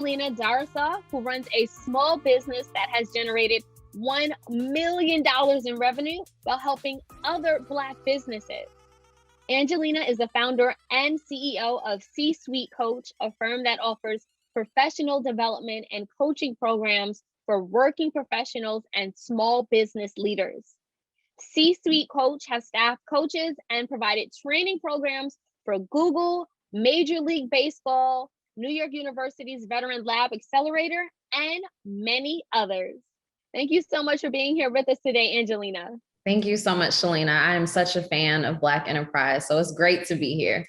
Angelina Darrisaw, who runs a small business that has generated $1 million in revenue while helping other Black businesses. Angelina is the founder and CEO of C-Suite Coach, a firm that offers professional development and coaching programs for working professionals and small business leaders. C-Suite Coach has staffed coaches and provided training programs for Google, Major League Baseball, New York University's Veteran Lab Accelerator, and many others. Thank you so much for being here with us today, Angelina. Thank you so much, Selena. I am such a fan of Black Enterprise, so it's great to be here.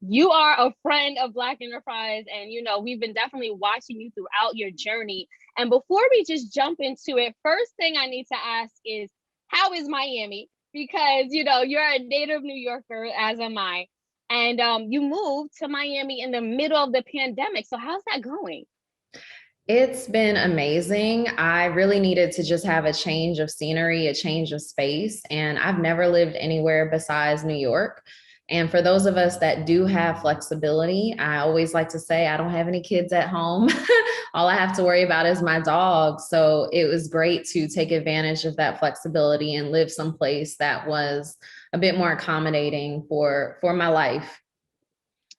You are a friend of Black Enterprise, and we've been definitely watching you throughout your journey. And before we just jump into it, first thing I need to ask is, how is Miami? Because you're a native New Yorker, as am I, and you moved to Miami in the middle of the pandemic. So how's that going? It's been amazing. I really needed to just have a change of scenery, a change of space. And I've never lived anywhere besides New York. And for those of us that do have flexibility, I always like to say, I don't have any kids at home. All I have to worry about is my dog. So it was great to take advantage of that flexibility and live someplace that was a bit more accommodating for my life.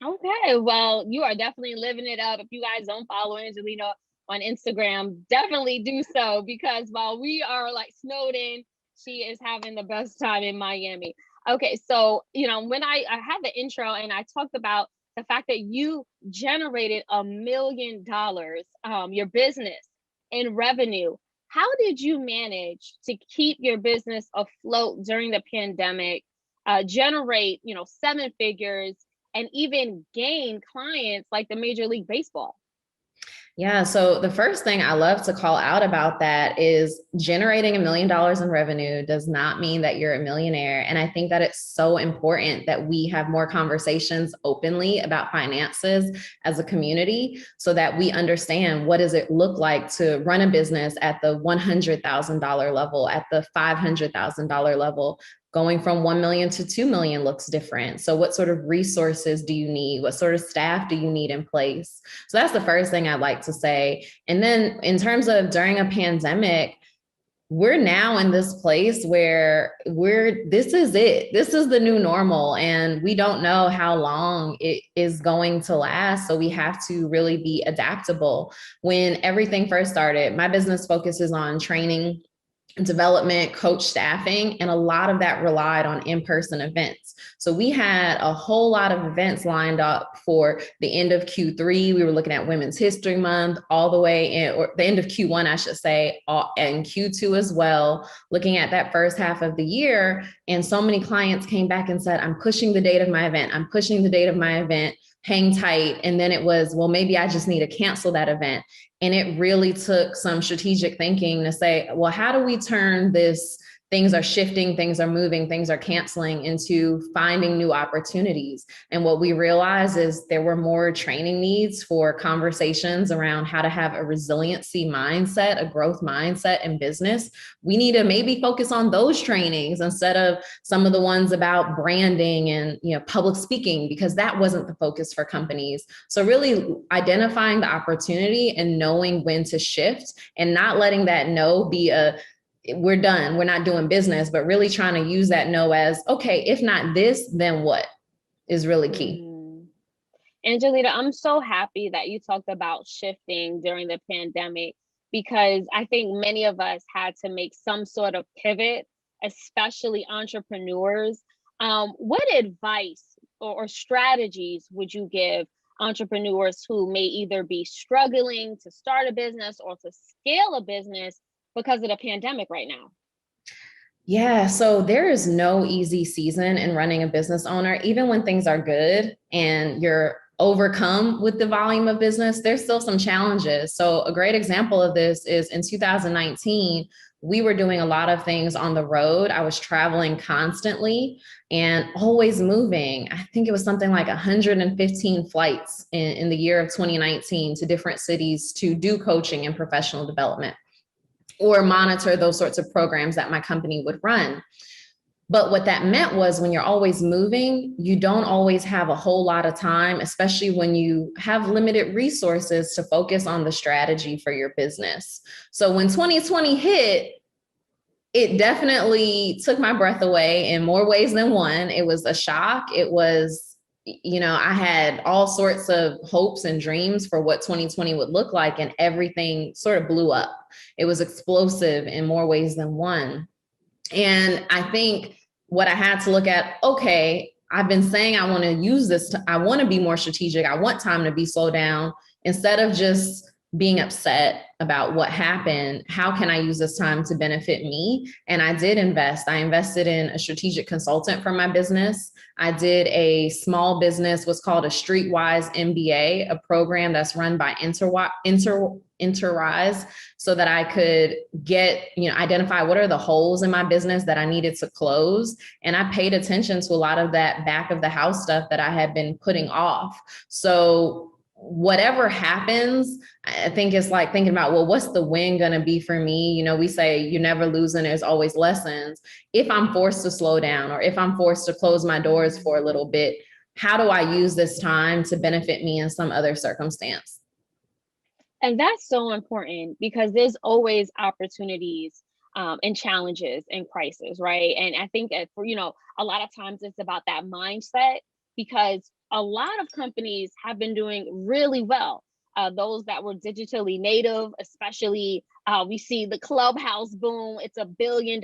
Okay, well, you are definitely living it up. If you guys don't follow Angelina on Instagram, definitely do so, because while we are like snowed in, she is having the best time in Miami. Okay, so when I had the intro and I talked about the fact that you generated $1 million, your business in revenue, how did you manage to keep your business afloat during the pandemic, generate 7 figures, and even gain clients like the Major League Baseball? Yeah. So the first thing I love to call out about that is generating $1 million in revenue does not mean that you're a millionaire. And I think that it's so important that we have more conversations openly about finances as a community so that we understand what does it look like to run a business at the $100,000 level, at the $500,000 level. Going from 1 million to 2 million looks different. So what sort of resources do you need? What sort of staff do you need in place? So that's the first thing I'd like to say. And then in terms of during a pandemic, we're now in this place where this is it. This is the new normal. And we don't know how long it is going to last. So we have to really be adaptable. When everything first started, my business focuses on training, development, coach staffing, and a lot of that relied on in-person events. So we had a whole lot of events lined up for the end of Q3. We were looking at Women's History Month all the way in, or the end of Q1, I should say, and Q2 as well, looking at that first half of the year. And so many clients came back and said, I'm pushing the date of my event. I'm pushing the date of my event. Hang tight. And then it was, well, maybe I just need to cancel that event. And it really took some strategic thinking to say, well, how do we turn this things are shifting, things are moving, things are canceling into finding new opportunities? And what we realized is there were more training needs for conversations around how to have a resiliency mindset, a growth mindset in business. We need to maybe focus on those trainings instead of some of the ones about branding and public speaking, because that wasn't the focus for companies. So really identifying the opportunity and knowing when to shift and not letting that no be a we're done, we're not doing business, but really trying to use that no as, okay, if not this, then what, is really key. Angelina, I'm so happy that you talked about shifting during the pandemic, because I think many of us had to make some sort of pivot, especially entrepreneurs. What advice or strategies would you give entrepreneurs who may either be struggling to start a business or to scale a business because of the pandemic right now? Yeah, so there is no easy season in running a business owner. Even when things are good and you're overcome with the volume of business, there's still some challenges. So a great example of this is in 2019, we were doing a lot of things on the road. I was traveling constantly and always moving. I think it was something like 115 flights in the year of 2019 to different cities to do coaching and professional development, or monitor those sorts of programs that my company would run. But what that meant was when you're always moving, you don't always have a whole lot of time, especially when you have limited resources to focus on the strategy for your business. So when 2020 hit, it definitely took my breath away in more ways than one. It was a shock. It was, I had all sorts of hopes and dreams for what 2020 would look like, and everything sort of blew up. It was explosive in more ways than one. And I think what I had to look at, okay, I've been saying I want to use this, I want to be more strategic. I want time to be slowed down. Instead of just being upset about what happened, how can I use this time to benefit me? And I did invest. I invested in a strategic consultant for my business. I did a small business, what's called a Streetwise MBA, a program that's run by Enterprise, so that I could identify what are the holes in my business that I needed to close. And I paid attention to a lot of that back of the house stuff that I had been putting off. So whatever happens, I think it's like thinking about, well, what's the win going to be for me? We say you're never losing. There's always lessons. If I'm forced to slow down, or if I'm forced to close my doors for a little bit, how do I use this time to benefit me in some other circumstance? And that's so important, because there's always opportunities and challenges and crisis, right? And I think that a lot of times it's about that mindset, because a lot of companies have been doing really well. Those that were digitally native, especially, we see the Clubhouse boom. It's has $1 billion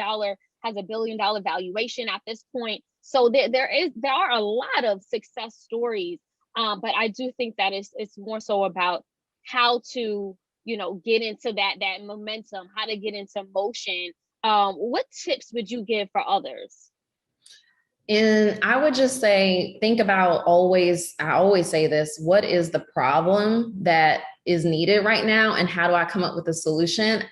valuation at this point. So there are a lot of success stories, but I do think that it's more so about how to get into that momentum, how to get into motion. What tips would you give for others? And I would just say, think about I always say this, what is the problem that is needed right now? And how do I come up with a solution?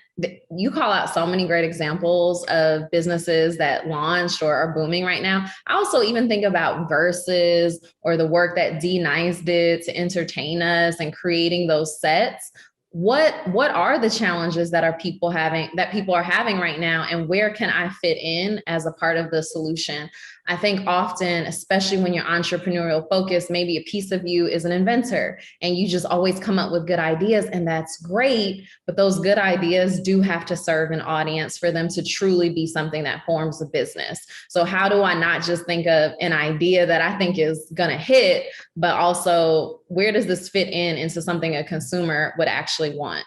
You call out so many great examples of businesses that launched or are booming right now. I also even think about Versus, or the work that D Nice did to entertain us and creating those sets. What are the challenges that people are having right now, and where can I fit in as a part of the solution? I think often, especially when you're entrepreneurial focused, maybe a piece of you is an inventor and you just always come up with good ideas, and that's great, but those good ideas do have to serve an audience for them to truly be something that forms a business. So how do I not just think of an idea that I think is going to hit, but also where does this fit into something a consumer would actually want?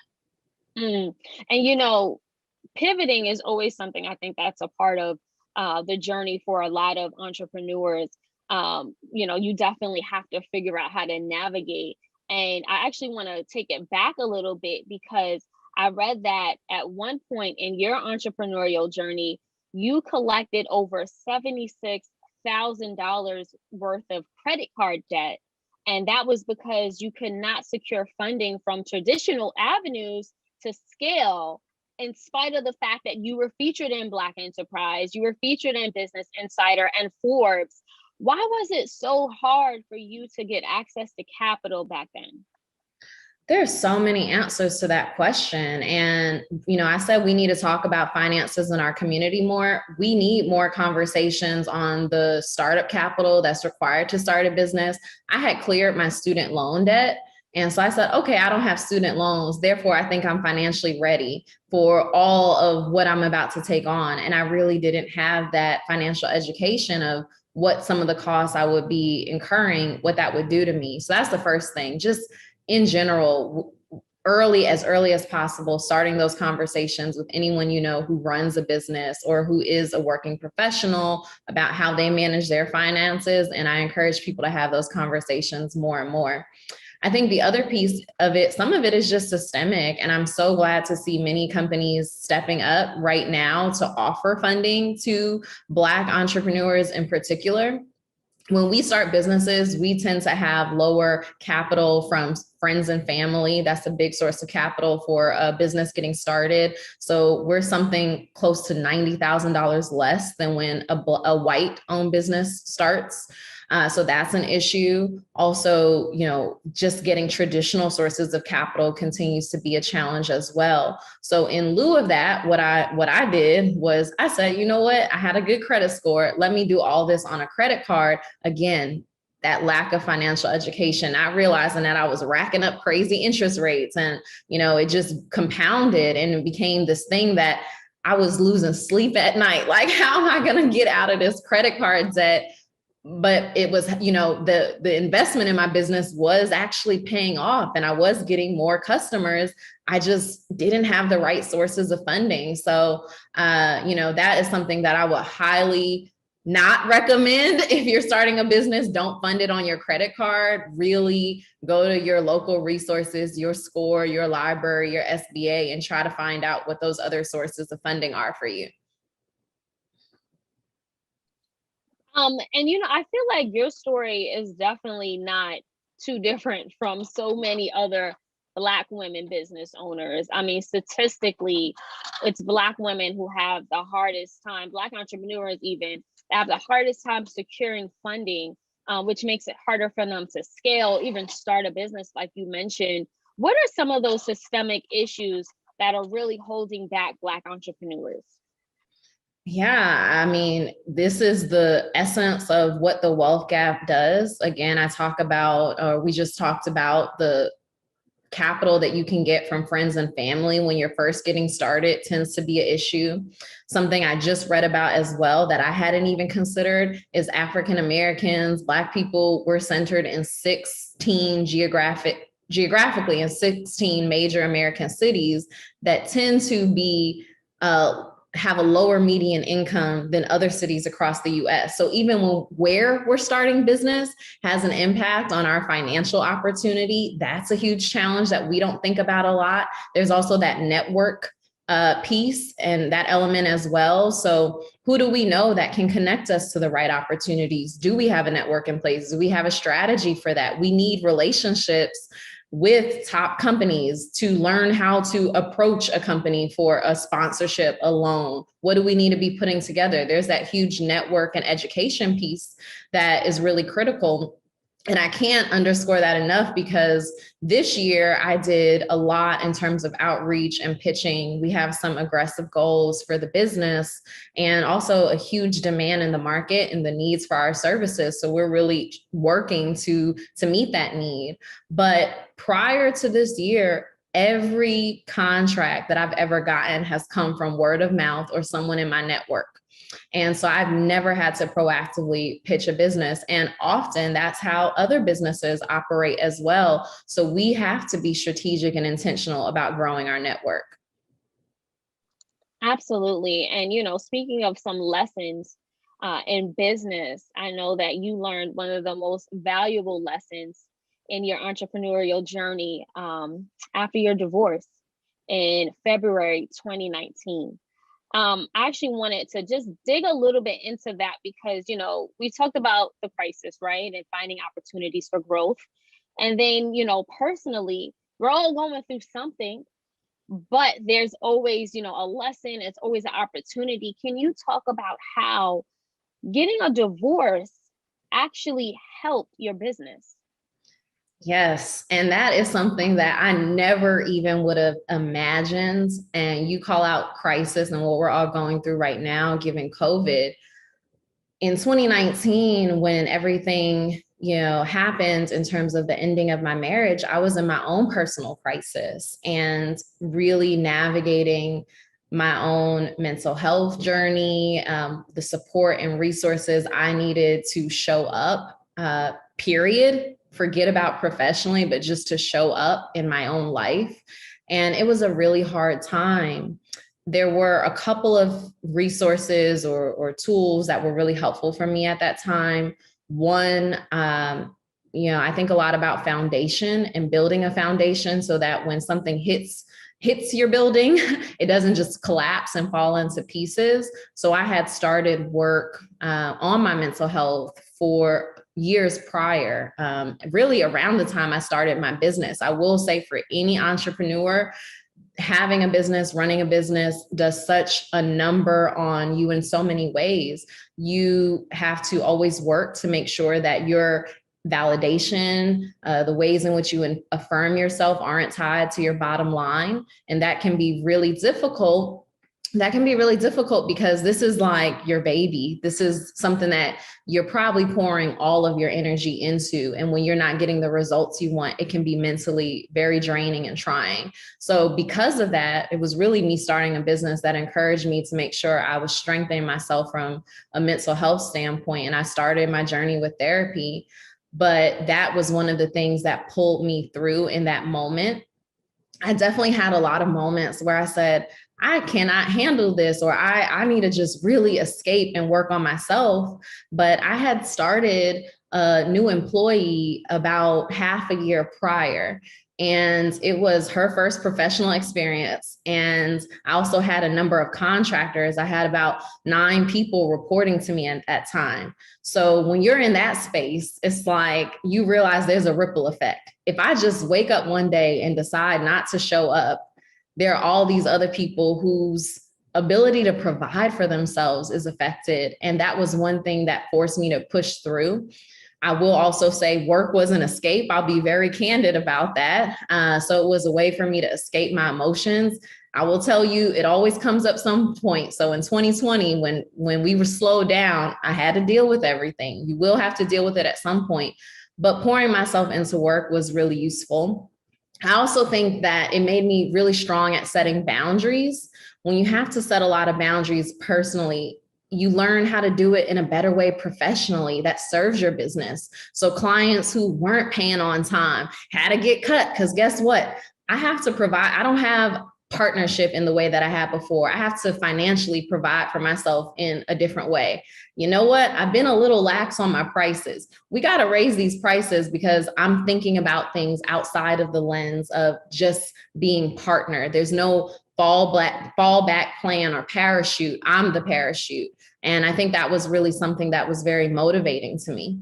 And pivoting is always something, I think that's a part of the journey for a lot of entrepreneurs. You definitely have to figure out how to navigate. And I actually want to take it back a little bit, because I read that at one point in your entrepreneurial journey, you collected over $76,000 worth of credit card debt. And that was because you could not secure funding from traditional avenues to scale, in spite of the fact that you were featured in Black Enterprise, you were featured in Business Insider and Forbes. Why was it so hard for you to get access to capital back then? There's so many answers to that question. And, I said we need to talk about finances in our community more. We need more conversations on the startup capital that's required to start a business. I had cleared my student loan debt. And so I said, okay, I don't have student loans. Therefore, I think I'm financially ready for all of what I'm about to take on. And I really didn't have that financial education of what some of the costs I would be incurring, what that would do to me. So that's the first thing. Just in general, early as possible, starting those conversations with anyone who runs a business or who is a working professional about how they manage their finances. And I encourage people to have those conversations more and more. I think the other piece of it, some of it is just systemic. And I'm so glad to see many companies stepping up right now to offer funding to Black entrepreneurs in particular. When we start businesses, we tend to have lower capital from friends and family. That's a big source of capital for a business getting started. So we're something close to $90,000 less than when a white-owned business starts. So that's an issue. Also, just getting traditional sources of capital continues to be a challenge as well. So in lieu of that, what I did was I said, you know what? I had a good credit score. Let me do all this on a credit card. Again, that lack of financial education, not realizing that I was racking up crazy interest rates, and, it just compounded and it became this thing that I was losing sleep at night. Like, how am I going to get out of this credit card debt? But it was, the investment in my business was actually paying off and I was getting more customers. I just didn't have the right sources of funding. So, that is something that I would highly not recommend. If you're starting a business, don't fund it on your credit card. Really go to your local resources, your SCORE, your library, your SBA, and try to find out what those other sources of funding are for you. And I feel like your story is definitely not too different from so many other Black women business owners. I mean, statistically, it's Black women who have the hardest time, Black entrepreneurs even, have the hardest time securing funding, which makes it harder for them to scale, even start a business like you mentioned. What are some of those systemic issues that are really holding back Black entrepreneurs? Yeah, I mean, this is the essence of what the wealth gap does. Again, we just talked about the capital that you can get from friends and family when you're first getting started tends to be an issue. Something I just read about as well that I hadn't even considered is African Americans, Black people were centered in 16 geographically in 16 major American cities that tend to be have a lower median income than other cities across the US. So even where we're starting business has an impact on our financial opportunity. That's a huge challenge that we don't think about a lot. There's also that network piece and that element as well. So who do we know that can connect us to the right opportunities? Do we have a network in place? Do we have a strategy for that? We need relationships with top companies to learn how to approach a company for a sponsorship, a loan. What do we need to be putting together? There's that huge network and education piece that is really critical. And I can't underscore that enough because this year I did a lot in terms of outreach and pitching. We have some aggressive goals for the business and also a huge demand in the market and the needs for our services. So we're really working to meet that need. But prior to this year, every contract that I've ever gotten has come from word of mouth or someone in my network. And so I've never had to proactively pitch a business. And often that's how other businesses operate as well. So we have to be strategic and intentional about growing our network. Absolutely. And, speaking of some lessons in business, I know that you learned one of the most valuable lessons in your entrepreneurial journey after your divorce in February 2019. I actually wanted to just dig a little bit into that because, we talked about the crisis, right? And finding opportunities for growth. And then, personally, we're all going through something, but there's always, a lesson. It's always an opportunity. Can you talk about how getting a divorce actually helped your business? Yes. And that is something that I never even would have imagined. And you call out crisis and what we're all going through right now, given COVID. In 2019, when everything, happened in terms of the ending of my marriage, I was in my own personal crisis and really navigating my own mental health journey, the support and resources I needed to show up, period. Forget about professionally, but just to show up in my own life. And it was a really hard time. There were a couple of resources or tools that were really helpful for me at that time. One, I think a lot about foundation and building a foundation so that when something hits your building, it doesn't just collapse and fall into pieces. So I had started work on my mental health for years prior, really around the time I started my business. I will say for any entrepreneur, having a business, running a business does such a number on you in so many ways. You have to always work to make sure that your validation, the ways in which you affirm yourself aren't tied to your bottom line. And that can be really difficult. That can be really difficult because this is like your baby. This is something that you're probably pouring all of your energy into. And when you're not getting the results you want, it can be mentally very draining and trying. So because of that, it was really me starting a business that encouraged me to make sure I was strengthening myself from a mental health standpoint. And I started my journey with therapy. But that was one of the things that pulled me through in that moment. I definitely had a lot of moments where I said, I cannot handle this, or I need to just really escape and work on myself. But I had started a new employee about half a year prior. And it was her first professional experience. And I also had a number of contractors. I had about 9 people reporting to me at that time. So when you're in that space, it's like you realize there's a ripple effect. If I just wake up one day and decide not to show up, there are all these other people whose ability to provide for themselves is affected. And that was one thing that forced me to push through. I will also say work was an escape. I'll be very candid about that. So it was a way for me to escape my emotions. I will tell you, it always comes up some point. So in 2020, when we were slowed down, I had to deal with everything. You will have to deal with it at some point. But pouring myself into work was really useful. I also think that it made me really strong at setting boundaries. When you have to set a lot of boundaries personally, you learn how to do it in a better way professionally that serves your business. So clients who weren't paying on time had to get cut because guess what? I have to provide. I don't have partnership in the way that I had before. I have to financially provide for myself in a different way. You know what? I've been a little lax on my prices. We got to raise these prices because I'm thinking about things outside of the lens of just being partner. There's no fallback plan or parachute. I'm the parachute. And I think that was really something that was very motivating to me.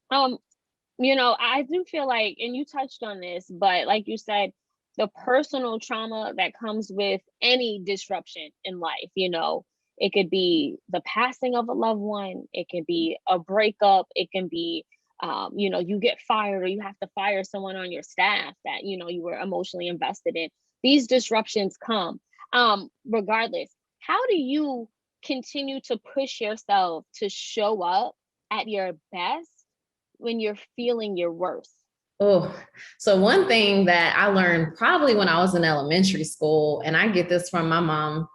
I do feel like, and you touched on this, but like you said, the personal trauma that comes with any disruption in life, it could be the passing of a loved one, it can be a breakup, it can be, you get fired or you have to fire someone on your staff that, you were emotionally invested in. These disruptions come. Regardless, how do you continue to push yourself to show up at your best when you're feeling your worst? Oh, so one thing that I learned probably when I was in elementary school, and I get this from my mom,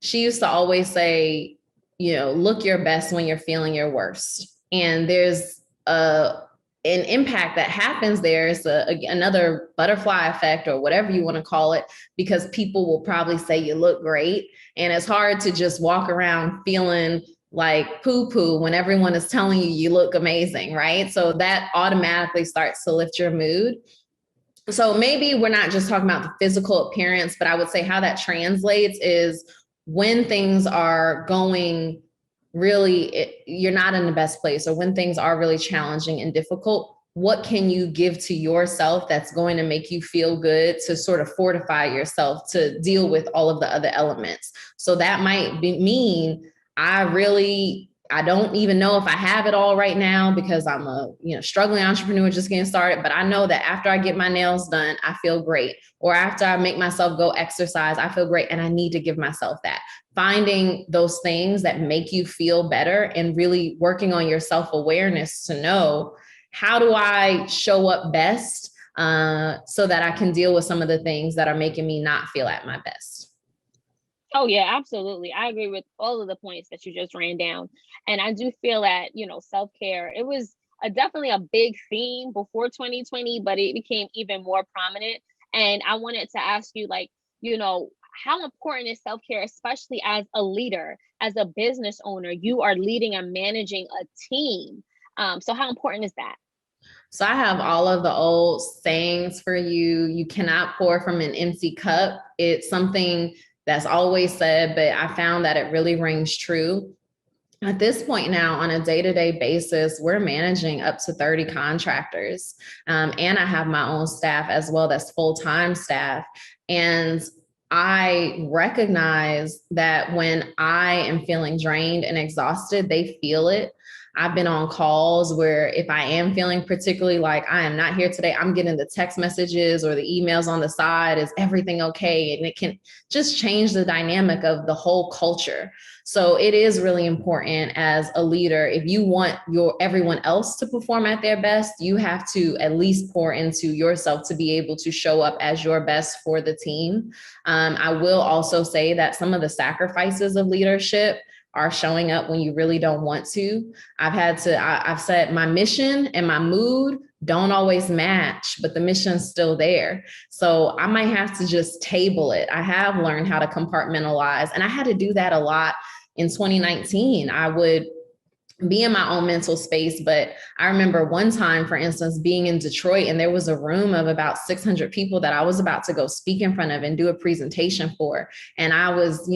she used to always say, look your best when you're feeling your worst. And there's an impact that happens there. It's another butterfly effect or whatever you want to call it, because people will probably say you look great. And it's hard to just walk around feeling like poo-poo when everyone is telling you you look amazing, right? So that automatically starts to lift your mood. So maybe we're not just talking about the physical appearance, but I would say how that translates is when things are going really, you're not in the best place, or when things are really challenging and difficult, what can you give to yourself that's going to make you feel good to sort of fortify yourself to deal with all of the other elements? So that might mean I don't even know if I have it all right now because I'm a struggling entrepreneur just getting started, but I know that after I get my nails done, I feel great. Or after I make myself go exercise, I feel great. And I need to give myself that. Finding those things that make you feel better and really working on your self-awareness to know, how do I show up best so that I can deal with some of the things that are making me not feel at my best? Oh yeah, absolutely. I agree with all of the points that you just ran down. And I do feel that, self-care, it was definitely a big theme before 2020, but it became even more prominent. And I wanted to ask you, like, how important is self-care, especially as a leader, as a business owner? You are leading and managing a team. So how important is that? So I have all of the old sayings for you. You cannot pour from an empty cup. It's something that's always said, but I found that it really rings true. At this point now, on a day-to-day basis, we're managing up to 30 contractors. And I have my own staff as well, that's full-time staff. And I recognize that when I am feeling drained and exhausted, they feel it. I've been on calls where if I am feeling particularly like I am not here today, I'm getting the text messages or the emails on the side, is everything okay? And it can just change the dynamic of the whole culture. So it is really important as a leader, if you want everyone else to perform at their best, you have to at least pour into yourself to be able to show up as your best for the team. I will also say that some of the sacrifices of leadership are showing up when you really don't want to. I've said my mission and my mood don't always match, but the mission's still there. So I might have to just table it. I have learned how to compartmentalize, and I had to do that a lot in 2019. I would be in my own mental space. But I remember one time, for instance, being in Detroit, and there was a room of about 600 people that I was about to go speak in front of and do a presentation for. And I was,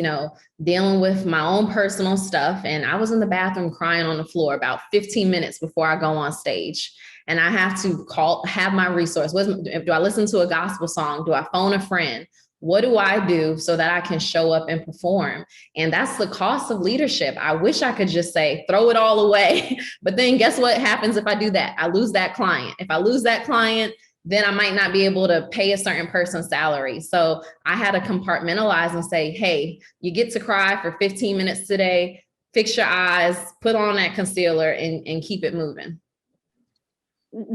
dealing with my own personal stuff. And I was in the bathroom crying on the floor about 15 minutes before I go on stage. And I have to have my resource. Do I listen to a gospel song? Do I phone a friend? What do I do so that I can show up and perform? And that's the cost of leadership. I wish I could just say, throw it all away. But then guess what happens if I do that? I lose that client. If I lose that client, then I might not be able to pay a certain person's salary. So I had to compartmentalize and say, hey, you get to cry for 15 minutes today, fix your eyes, put on that concealer, and keep it moving.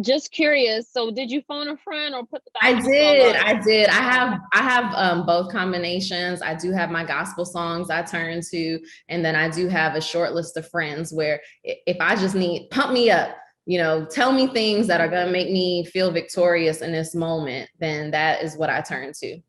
Just curious. So did you phone a friend or put the I gospel did. song on? I have both combinations. I do have my gospel songs I turn to, and then I do have a short list of friends where if I just need pump me up, tell me things that are going to make me feel victorious in this moment, then that is what I turn to.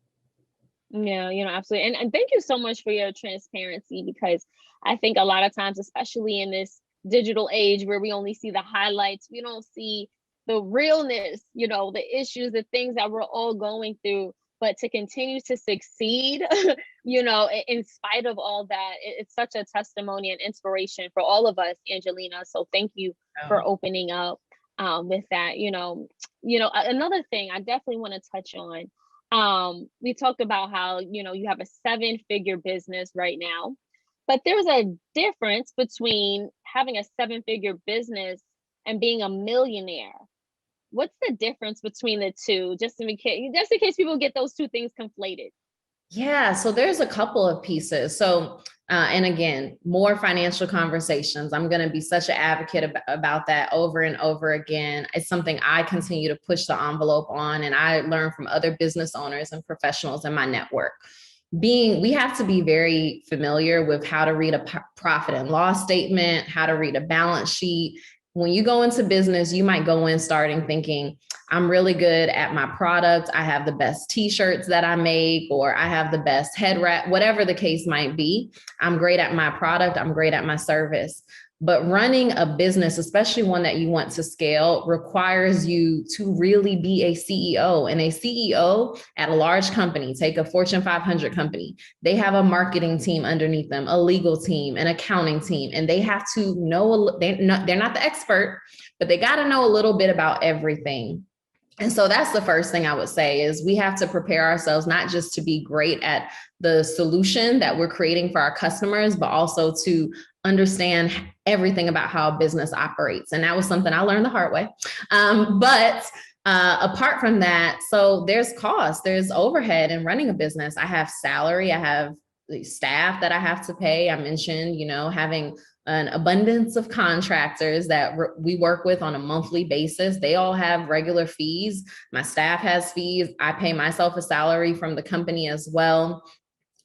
Yeah, absolutely. And thank you so much for your transparency, because I think a lot of times, especially in this digital age where we only see the highlights, we don't see the realness, the issues, the things that we're all going through. But to continue to succeed, in spite of all that, it's such a testimony and inspiration for all of us, Angelina. So thank you for opening up with that. Another thing I definitely want to touch on. We talked about how, you have a 7-figure business right now, but there's a difference between having a 7-figure business and being a millionaire. What's the difference between the two? Just in case people get those two things conflated. Yeah, so there's a couple of pieces. So, and again, more financial conversations. I'm going to be such an advocate about that over and over again. It's something I continue to push the envelope on, and I learn from other business owners and professionals in my network. We have to be very familiar with how to read a profit and loss statement, how to read a balance sheet. When you go into business, you might go in starting thinking, I'm really good at my product. I have the best t-shirts that I make, or I have the best head wrap, whatever the case might be. I'm great at my product. I'm great at my service. But running a business, especially one that you want to scale, requires you to really be a CEO. And a CEO at a large company, take a Fortune 500 company, they have a marketing team underneath them, a legal team, an accounting team, and they have to know, they're not the expert, but they got to know a little bit about everything. And so that's the first thing I would say is we have to prepare ourselves not just to be great at the solution that we're creating for our customers, but also to understand everything about how a business operates. And that was something I learned the hard way. But apart from that, so there's cost, there's overhead in running a business. I have salary, I have the staff that I have to pay. I mentioned, having an abundance of contractors that we work with on a monthly basis. They all have regular fees. My staff has fees. I pay myself a salary from the company as well.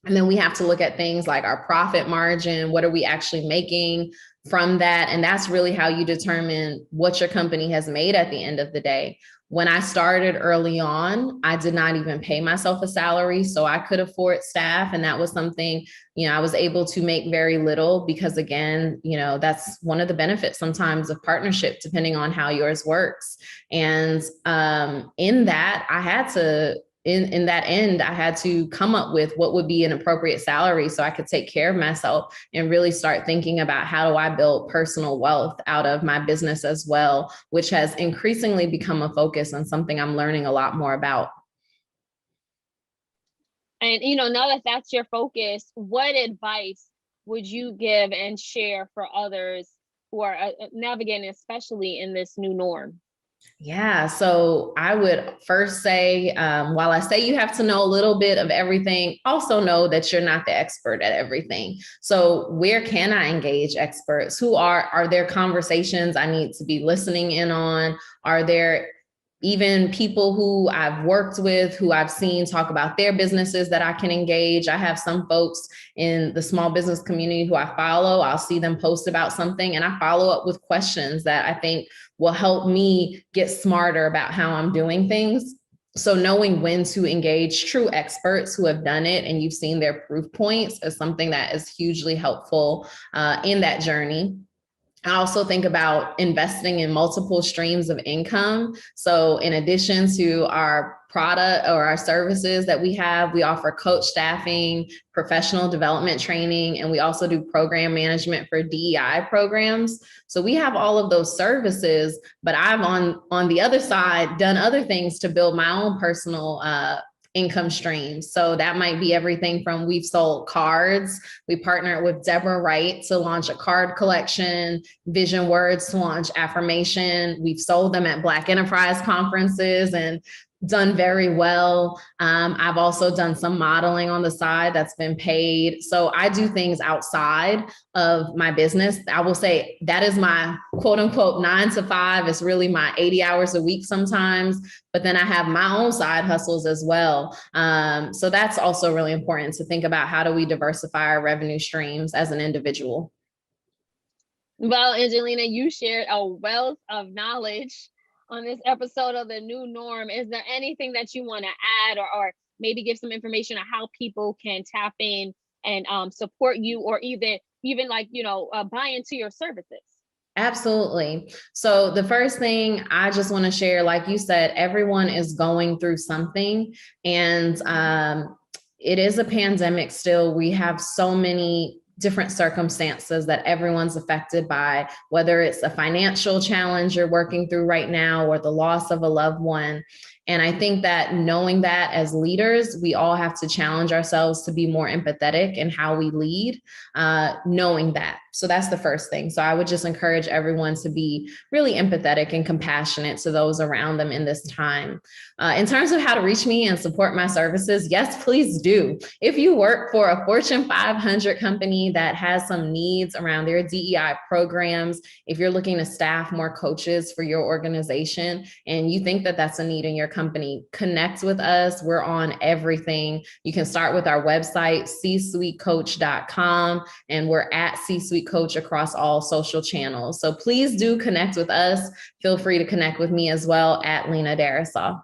And then we have to look at things like our profit margin. What are we actually making from that? And that's really how you determine what your company has made at the end of the day. When I started early on, I did not even pay myself a salary, so I could afford staff. And that was something, I was able to make very little because, again, that's one of the benefits sometimes of partnership, depending on how yours works. And in that, I had to in that end, I had to come up with what would be an appropriate salary so I could take care of myself and really start thinking about how do I build personal wealth out of my business as well, which has increasingly become a focus and something I'm learning a lot more about. And, now that that's your focus, what advice would you give and share for others who are navigating, especially in this new norm? Yeah, so I would first say, while I say you have to know a little bit of everything, also know that you're not the expert at everything. So where can I engage experts? Are there conversations I need to be listening in on? Are there even people who I've worked with, who I've seen talk about their businesses that I can engage? I have some folks in the small business community who I follow. I'll see them post about something and I follow up with questions that I think will help me get smarter about how I'm doing things. So knowing when to engage true experts who have done it and you've seen their proof points is something that is hugely helpful in that journey. I also think about investing in multiple streams of income. So in addition to our product or our services that we have, we offer coach staffing, professional development training, and we also do program management for DEI programs. So we have all of those services, but I've on the other side done other things to build my own personal income streams. So that might be everything from we've sold cards. We partnered with Deborah Wright to launch a card collection, Vision Words to launch affirmation. We've sold them at Black Enterprise conferences and done very well. I've also done some modeling on the side that's been paid. So I do things outside of my business. I will say that is my quote unquote 9 to 5. It's really my 80 hours a week sometimes, but then I have my own side hustles as well. So that's also really important to think about. How do we diversify our revenue streams as an individual? Well, Angelina, you shared a wealth of knowledge on this episode of The New Norm. Is there anything that you want to add or maybe give some information on how people can tap in and support you, or even like, buy into your services? Absolutely. So the first thing I just want to share, like you said, everyone is going through something, and it is a pandemic still. We have so many different circumstances that everyone's affected by, whether it's a financial challenge you're working through right now or the loss of a loved one. And I think that knowing that as leaders, we all have to challenge ourselves to be more empathetic in how we lead, knowing that. So that's the first thing. So I would just encourage everyone to be really empathetic and compassionate to those around them in this time. In terms of how to reach me and support my services, yes, please do. If you work for a Fortune 500 company that has some needs around their DEI programs, if you're looking to staff more coaches for your organization and you think that that's a need in your company, connect with us. We're on everything. You can start with our website, csuitecoach.com, and we're at C-Suite Coach across all social channels. So please do connect with us. Feel free to connect with me as well at Lena Darrisaw.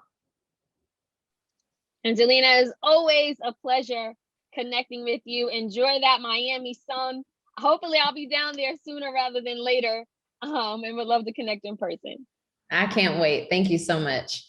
Angelina, is always a pleasure connecting with you. Enjoy that Miami sun. Hopefully I'll be down there sooner rather than later, and would love to connect in person. I can't wait. Thank you so much.